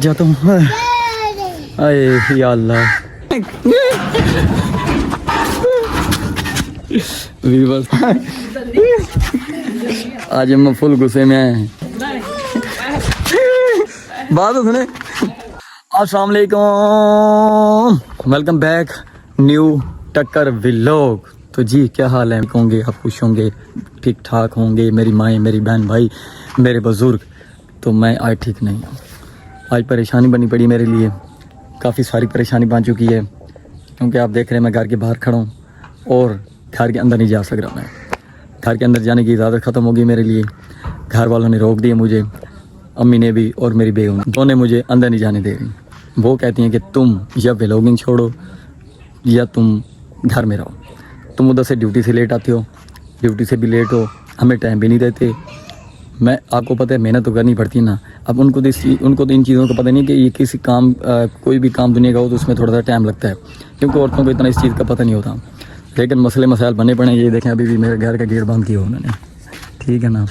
जाता हूँ। अरे या अल्लाह, आज हम फुल गुस्से में आए हैं। बात तो सुने। अस्सलाम वालेकुम, वेलकम बैक न्यू टक्कर व्लॉग। तो जी क्या हाल है, होंगे आप खुश होंगे, ठीक ठाक होंगे, मेरी माएँ, मेरी बहन भाई, मेरे बुज़ुर्ग। तो मैं आज ठीक नहीं हूँ। आज परेशानी बनी पड़ी मेरे लिए, काफ़ी सारी परेशानी बन चुकी है, क्योंकि आप देख रहे हैं मैं घर के बाहर खड़ा हूँ और घर के अंदर नहीं जा सक रहा। मैं घर के अंदर जाने की इजाज़त ख़त्म हो गई मेरे लिए। घर वालों ने रोक दिया मुझे, अम्मी ने भी और मेरी बेगम दोनों मुझे अंदर नहीं जाने दे रही। वो कहती हैं कि तुम या व्लॉगिंग छोड़ो या तुम घर में रहो। तुम उधर से ड्यूटी से लेट आते हो, ड्यूटी से भी लेट हो, हमें टाइम भी नहीं देते। मैं आपको पता है मेहनत तो करनी पड़ती है ना। अब उनको तो इन चीज़ों का पता नहीं कि ये किसी काम कोई भी काम दुनिया का हो तो उसमें थोड़ा सा टाइम लगता है, क्योंकि औरतों को इतना इस चीज़ का पता नहीं होता। लेकिन मसले मसाइल बने पड़े। ये देखें अभी भी मेरे घर का गेट बंद किया उन्होंने, ठीक है ना।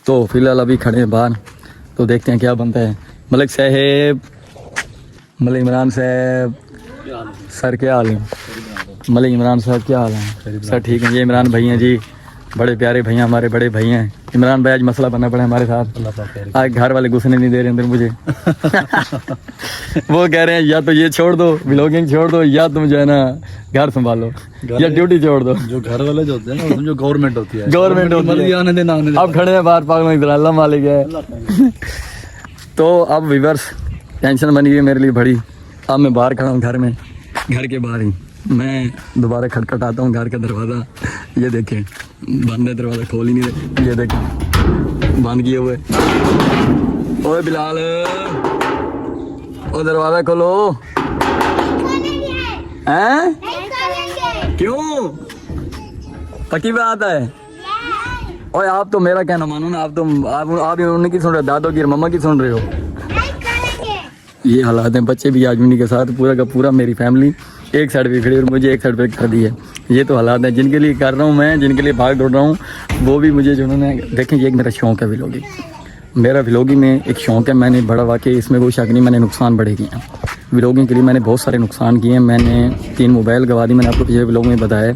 तो फिलहाल अभी खड़े हैं बाहर, तो देखते हैं क्या बनता है। मलिक साहब, मलिक इमरान साहब, सर क्या हाल है? मलिक इमरान साहब क्या हाल है? सर ठीक है। ये इमरान भाई हैं जी, बड़े प्यारे भैया, हमारे बड़े भाई हैं। इमरान भाई आज मसला बनना पड़ा हमारे साथ। आज घर वाले घुसने नहीं दे रहे अंदर मुझे। वो कह रहे हैं या तो ये छोड़ दो, व्लॉगिंग छोड़ दो, या तुम जो है ना घर संभालो, या ड्यूटी छोड़ दो। जो घर वाले जो होते हैं ना, जो गवर्नमेंट होती है, गवर्नमेंट होती है। आने देना, अब खड़े हैं बाहर, पागल इधर अल्लाह मालिक है। तो अब व्यूअर्स टेंशन बनी हुई है मेरे लिए बड़ी। अब मैं बाहर खड़ा हूँ घर में, घर के बाहर ही। मैं दोबारा खटखटाता हूँ घर का दरवाज़ा। ये देखें बंद है, दरवाज़ा खोल ही नहीं रहे। ये देखें बंद किए हुए। ओए बिलाल, ओ दरवाज़ा खोलो। हैं? क्यों? पक्की बात है। ओए आप तो मेरा कहना मानो ना, आप उनकी सुन रहे हो, दादों की और मम्मा की सुन रहे हो। ये हालात हैं, बच्चे भी आज उन्हीं के साथ, पूरा का पूरा मेरी फैमिली एक साइड पे खड़ी और मुझे एक साइड पे कर दी है। ये तो हालात हैं जिनके लिए कर रहा हूँ मैं, जिनके लिए भाग दौड़ रहा हूँ। वो भी मुझे जिन्होंने देखें, ये एक मेरा शौक़ है व्लॉगिंग। मेरा व्लॉगिंग में एक शौक़ है, मैंने बड़ा वाकई इसमें कोई शक नहीं, मैंने नुकसान बड़े किए हैं व्लॉगिंग के लिए। मैंने बहुत सारे नुकसान किए हैं। मैंने 3 मोबाइल गवा दी, मैंने आपको पिछले व्लॉग में बताया,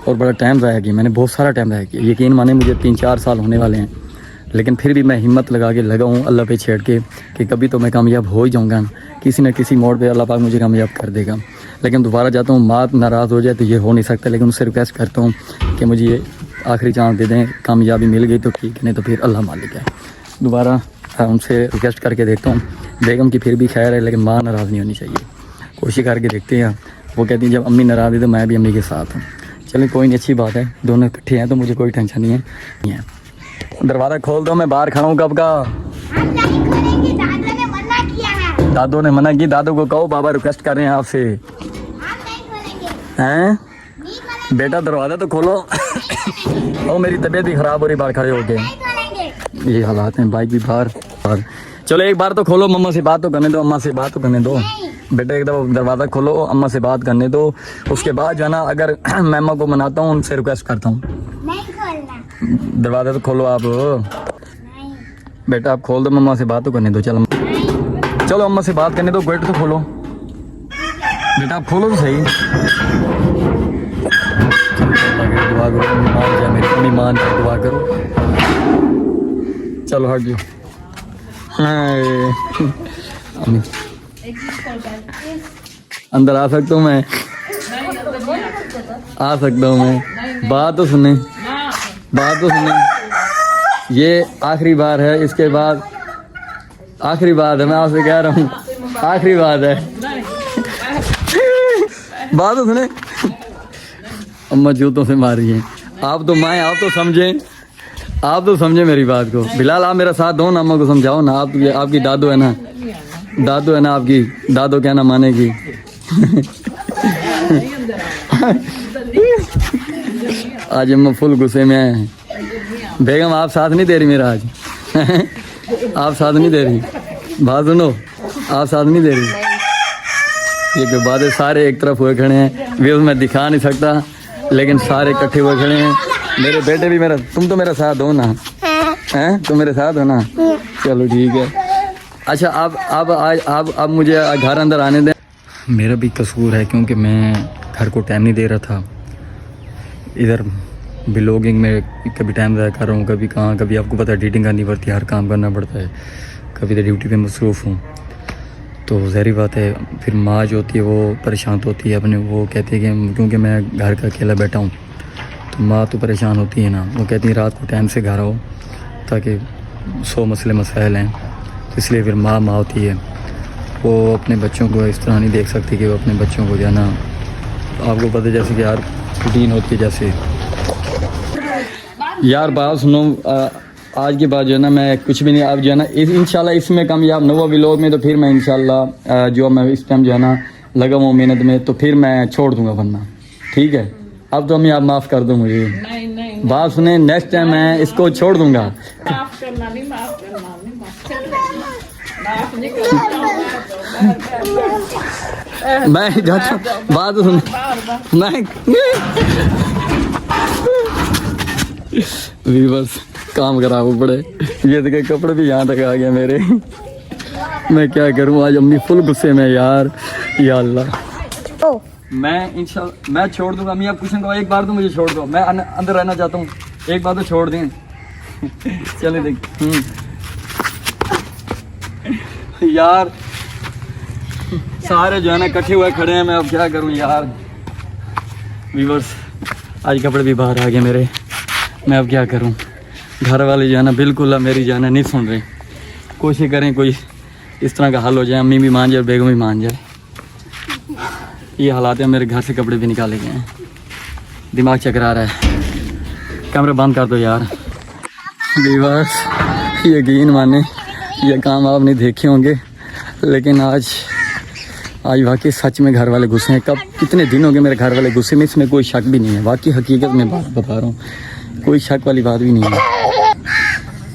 और बड़ा टाइम ज़ाया किया मैंने, बहुत सारा टाइम ज़ाया किया। यकीन माने मुझे 3-4 साल होने वाले हैं, लेकिन फिर भी मैं हिम्मत लगा के लगा हूँ अल्लाह पे छेड़ के कि कभी तो मैं कामयाब हो ही जाऊँगा, किसी न किसी मोड़ पे अल्लाह पाक मुझे कामयाब कर देगा। लेकिन दोबारा जाता हूँ, माँ नाराज़ हो जाए तो ये हो नहीं सकता। लेकिन उससे रिक्वेस्ट करता हूँ कि मुझे ये आखिरी चांस दे दें, कामयाबी मिल गई तो ठीक, नहीं तो फिर अल्लाह मालिक है। दोबारा उनसे रिक्वेस्ट करके देखता हूँ। बेगम की फिर भी खैर है, लेकिन माँ नाराज़ नहीं होनी चाहिए। कोशिश करके देखते हैं। वो कहती है जब अम्मी नाराज़ है तो मैं भी अम्मी के साथ हूँ। चलिए कोई नहीं, अच्छी बात है, दोनों इकट्ठे हैं तो मुझे कोई टेंशन नहीं है। दरवाज़ा खोल दो, मैं बाहर खड़ा हूँ कब का। दादू ने मना की, दादू को कहो बाबा रिक्वेस्ट कर रहे हैं आपसे। हैं बेटा दरवाज़ा तो खोलो। ओ मेरी तबीयत ही ख़राब हो रही बाहर खड़े होके। ये हालात हैं, बाइक भी बाहर। चलो एक बार तो खोलो, मम्मा से बात तो करने दो, अम्मा से बात तो करने दो। बेटा एक दफ़ा दरवाज़ा खोलो, अम्मा से बात करने दो। उसके बाद जो है ना, अगर मैं अम्मा को मनाता हूँ, उनसे रिक्वेस्ट करता हूँ। दरवाज़ा तो खोलो आप। बेटा आप खोल दो, मम्मा से बात तो करने दो। चलो अम्मा से बात करने दो, गेट तो खोलो। बेटा आप खोलो तो सही। दुआ करो, मान जाए मेरी अपनी मान की दुआ करो। चलो हट जाओ। अंदर आ सकता हूँ मैं? आ सकता हूँ मैं? बात तो सुने, बात तो सुने। ये आखिरी बार है, इसके बाद आखिरी बात है, मैं आपसे कह रहा हूँ आखिरी बात है। बात तो सुने। अम्मा जूतों से मार रही हैं। आप तो माएँ, आप तो समझें, आप तो समझें मेरी बात को। बिलाल आप मेरा साथ दो ना, अम्मा को समझाओ ना। आप आपकी दादू है ना, दादू है ना आपकी, दादू कहना मानेगी। आज अम्मा फुल गुस्से में हैं। बेगम आप साथ नहीं दे रही मेरा आज। आप साथ नहीं दे रही, बात सुनो, आप साथ नहीं दे रही। ये जो बातें सारे एक तरफ हुए खड़े हैं, वे मैं दिखा नहीं सकता, लेकिन सारे इकट्ठे हुए खड़े हैं। मेरे बेटे भी मेरा, तुम तो मेरा साथ हो ना, हैं तुम मेरे साथ हो ना। चलो ठीक है, अच्छा अब मुझे घर अंदर आने दें। मेरा भी कसूर है क्योंकि मैं घर को टाइम नहीं दे रहा था। इधर ब्लॉगिंग में कभी टाइम ज़ाया कर रहा हूँ, कभी कहाँ, कभी आपको पता है एडिटिंग करनी पड़ती है, हर काम करना पड़ता है, कभी तो ड्यूटी पे मसरूफ़ हूँ। तो ज़ाहिर बात है फिर माँ जो होती है वो परेशान होती है अपने, वो कहती है कि क्योंकि मैं घर का अकेला बैठा हूँ तो माँ तो परेशान होती है ना। वो कहती है रात को टाइम से घर आओ ताकि 100 मसले मसाइल हैं, तो इसलिए फिर माँ होती है। वो अपने बच्चों को इस तरह नहीं देख सकती कि वो अपने बच्चों को जो है ना, आपको पता है जैसे कि यार रूटीन होती है जैसे। यार बात सुनो, आज के बाद जो है ना मैं कुछ भी नहीं, अब जो है ना इंशाल्लाह इसमें कामयाब न हुआ व्लॉग में तो फिर मैं इंशाल्लाह जो मैं इस टाइम जो है ना लगा हुआ मेहनत में तो फिर मैं छोड़ दूंगा वरना, ठीक है। अब तो हमें आप माफ़ कर दो मुझे। नहीं बात सुने, नेक्स्ट टाइम मैं इसको छोड़ दूंगा। माफ करना नहीं, माफ नहीं करना। मैं जाता, बात सुन, मैं व्यूअर्स काम खराब पड़े, ये देखे कपड़े भी यहाँ तक आ गए मेरे। मैं क्या करूँ, आज अम्मी फुल गुस्से में यार, या अल्लाह। मैं इंशाल्लाह मैं छोड़ दूंगा अम्मी, आप कुछ ना कहो, एक बार तो मुझे छोड़ दो, मैं अंदर रहना चाहता हूँ, एक बार तो छोड़ दें। चले देख यार सारे जो है ना इकट्ठे हुए खड़े हैं, मैं अब क्या करूँ यार। व्यूअर्स आज कपड़े भी बाहर आ गए मेरे, मैं अब क्या करूँ। घर वाले जो है ना बिल्कुल अब मेरी जो है ना नहीं सुन रहे। कोशिश करें कोई इस तरह का हल हो जाए, अम्मी भी मान जाए और बेगम भी मान जाए। ये हालात है, मेरे घर से कपड़े भी निकाले गए हैं, दिमाग चकरा रहा है। कैमरा बंद कर दो यार। व्यूअर्स यकीन माने ये काम आप नहीं देखे होंगे, लेकिन आज वाकई सच में घर वाले गुस्से हैं। कब कितने दिन हो गए मेरे घर वाले गुस्से में, इसमें कोई शक भी नहीं है, वाकई हकीकत में बात बता रहा हूँ, कोई शक वाली बात भी नहीं है।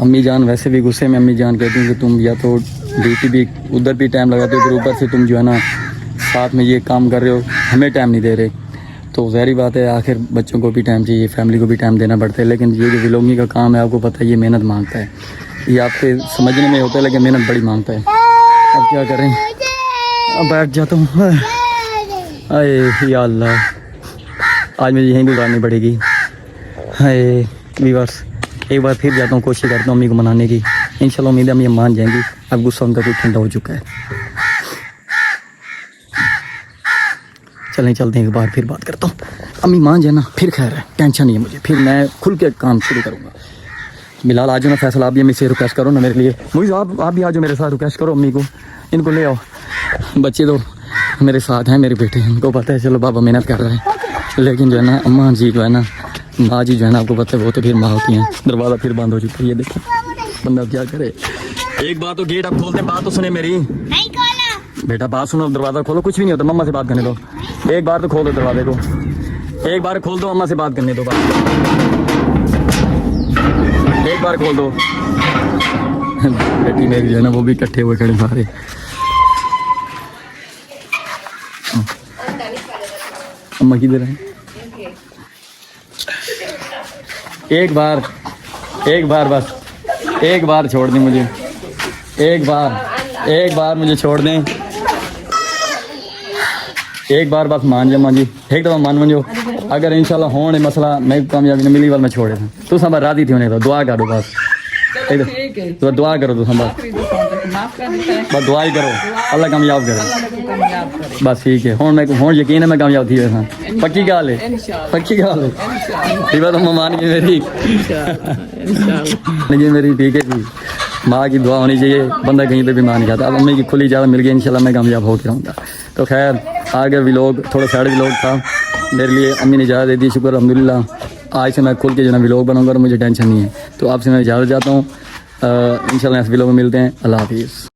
अम्मी जान वैसे भी गुस्से में, अम्मी जान कहती हैं कि तुम या तो ड्यूटी भी उधर भी टाइम लगाते हो, फिर ऊपर से तुम जो है ना साथ में ये काम कर रहे हो, हमें टाइम नहीं दे रहे। तो ज़ाहिर बात है आखिर बच्चों को भी टाइम चाहिए, फैमिली को भी टाइम देना पड़ता है। लेकिन ये जो व्लॉगिंग का काम है आपको पता है ये मेहनत मांगता है, ये आपके समझने में होता है लेकिन मेहनत बड़ी मांगता है। अब क्या करें, अब बैठ जाता हूँ। अरे या अल्लाह, आज मुझे यहीं गुजारनी पड़ेगी। हाय व्यूअर्स, एक बार फिर जाता हूँ, कोशिश करता हूँ अम्मी को मनाने की, इंशाल्लाह उम्मीद है अम्मी मान जाएंगी। अब गुस्सा उनका कुछ ठंडा हो चुका है। चलें चलते हैं, एक बार फिर बात करता हूँ। अम्मी मान जाए ना फिर खैर है, टेंशन नहीं है मुझे, फिर मैं खुल के काम शुरू करूँगा। बिलाल आज ना फैसला, आप भी अम्मी से रिक्वेस्ट करो ना मेरे लिए, मुझे आप भी आज मेरे साथ रिक्वेस्ट करो अम्मी को, इनको ले आओ। बच्चे तो मेरे साथ हैं, मेरे बेटे, इनको पता है चलो बाबा मेहनत कर रहा है, लेकिन जो है ना अम्मा जी जो है ना, माँ जी जो है ना आपको पता है वो तो फिर माँ होती हैं। दरवाज़ा फिर बंद हो चुका है, ये देखो बंदा क्या करे। एक बात तो गेट अब खोलते, बात तो सुने मेरी। नहीं खोला बेटा बात सुनो, दरवाज़ा खोलो, कुछ भी नहीं होता, मम्मा से बात करने दो। एक बार तो खोल दो दरवाजे को, एक बार खोल दो, मम्मा से बात करने दो, एक बार खोल दो। बेटी मेरी जो है ना वो भी इकट्ठे हुए खड़े सारे। अम्मा किधर है? एक बार बस, एक बार छोड़ दें मुझे, एक बार मुझे छोड़ दें, एक बार बस मान जा मां जी, एक दफ़ा मान वञो। अगर इंशाल्लाह होने मसला मैं कामयाबी न मिली वाल मैं छोड़े था, तू सब राजी थी होने तो दुआ करो बस, तो दुआ करो तू सब बस दुआ ही करो, अल्लाह कामयाब करे बस, ठीक है। हुण यकीन है मैं कामयाब थी वैसा, पक्की गल है, पक्की गल है। ये बात अम्मा मान गई मेरी, मेरी ठीक है जी। माँ की दुआ होनी चाहिए, बंदा कहीं पे भी मान गया था। अब अम्मी की खुली इजाज़त मिल गई, इंशाल्लाह मैं कामयाब होकर रहूँगा। तो खैर आगे व्लॉग थोड़ा सैड व्लॉग था मेरे लिए, अम्मी ने इजाज़त दे दी, शुक्र अल्हम्दुलिल्लाह। आज से मैं खुल के जो है व्लॉग बनाऊँगा और मुझे टेंशन नहीं है। तो आपसे मैं इजाज़त चाहता हूँ, इंशाल्लाह इस व्लॉग में मिलते हैं। अल्लाह हाफिज़।